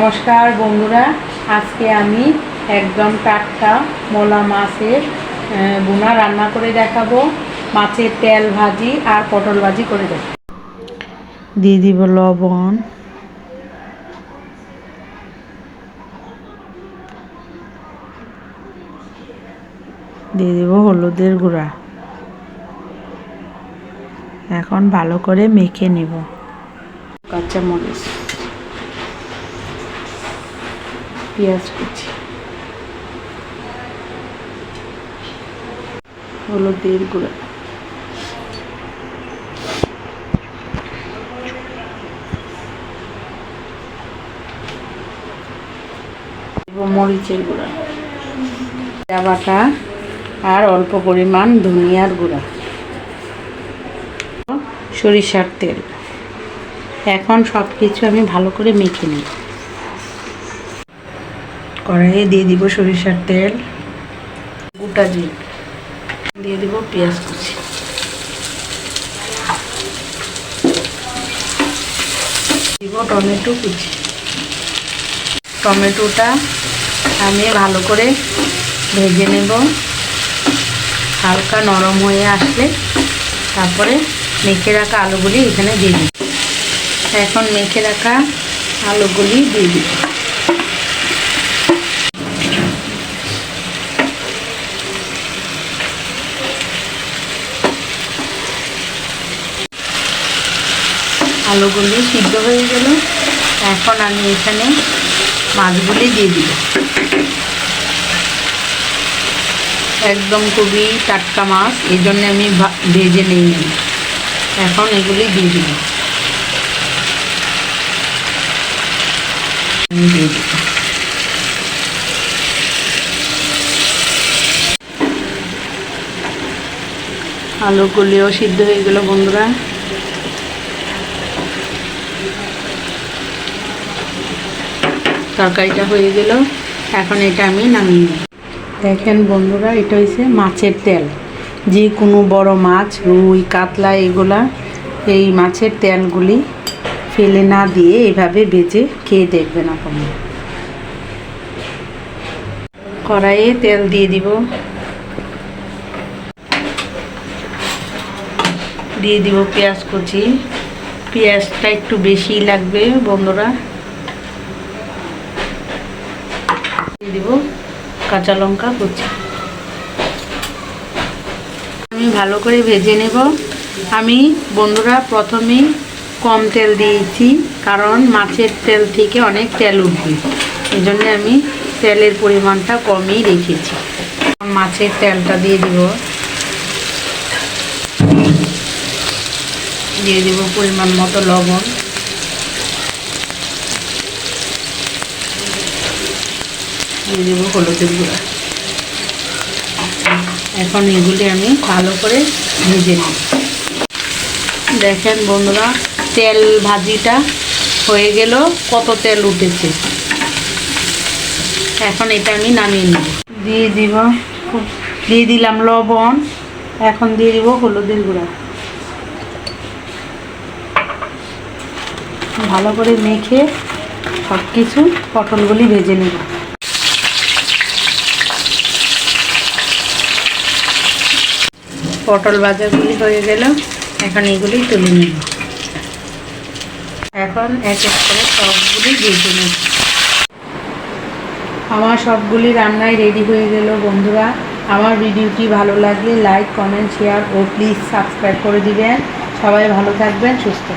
নমস্কার বন্ধুরা, আজকে আমি একদম টাটকা মোলা মাছের বোনা রান্না করে দেখাবো। মাছের তেল ভাজি আর পটল ভাজি করে দেখাবো। দিয়ে দিব লবণ, দিয়ে দিব হলুদের গুঁড়া। এখন ভালো করে মেখে নেব। কাঁচামরিচ, পেঁয়াজ কুচি, হলুদের গুঁড়া, মরিচের গুঁড়া, জিরা বাটা আর অল্প পরিমাণ ধনিয়ার গুঁড়া, সরিষার তেল। এখন সব কিছু আমি ভালো করে মেখে নিই। কড়াইয়ে দিয়ে দিব সরিষার তেল, গোটা জিরে, দিয়ে দিব পেঁয়াজ কুচি, দিব টমেটো কুচি। টমেটোটা আমি ভালো করে ভেজে নেব। হালকা নরম হয়ে আসলে তারপরে মেখে রাখা আলুগুলি এখানে দিয়ে দিই। এখন মেখে রাখা আলুগুলি দিয়ে দিই। আলুগুলি সিদ্ধ হয়ে গেল। এখন আমি এখানে মাছগুলি দিয়ে দিব। একদম খুবই টাটকা মাছ, এই জন্য আমি ভেজে নিই। এখন এগুলি দিয়ে দিব। আলুগুলিও সিদ্ধ হয়ে গেল বন্ধুরা। তরকারিটা হয়ে গেল। এখন এটা আমি নামিয়ে নিই। দেখেন বন্ধুরা, এটা হচ্ছে মাছের তেল। যে কোনো বড় মাছ, রুই, কাতলা, এগুলা এই মাছের তেলগুলি ফেলে না দিয়ে এভাবে ভেজে খেয়ে দেখবেন আপনারা। কড়াইয়ে তেল দিয়ে দিব, দিয়ে দিব পেঁয়াজ কুচি। পেঁয়াজটা একটু বেশি লাগবে বন্ধুরা। দিয়ে দিব কাঁচা লঙ্কা কুচি। আমি ভালো করে ভেজে নেব। আমি বন্ধুরা প্রথমেই কম তেল দিয়েছি, কারণ মাছের তেল থেকে অনেক তেল উঠবে, এই জন্য আমি তেলের পরিমাণটা কমই রেখেছি। মাছের তেলটা দিয়ে দিব, দিয়ে দিব পরিমাণ মতো লবণ, দিয়ে দেবো হলুদের গুঁড়া। এখন এগুলি আমি ভালো করে ভেজে নিই। দেখেন বন্ধুরা, তেল ভাজিটা হয়ে গেল, কত তেল উঠেছে। এখন এটা আমি নামিয়ে নিব। দিয়ে দিলাম লবণ। এখন দিয়ে দিব হলুদের গুঁড়া। ভালো করে মেখে সব কিছু পটলগুলি ভেজে নেব। পটল ভাজাগুলি হয়ে গেল। এখন এগুলি তুলে নেব। এখন এক এক করে সবগুলি ভেজে নেব। আমার সবগুলি রান্নায় রেডি হয়ে গেল বন্ধুরা। আমার ভিডিওটি ভালো লাগলে লাইক, কমেন্ট, শেয়ার ও প্লিজ সাবস্ক্রাইব করে দিবেন। সবাই ভালো থাকবেন, সুস্থ।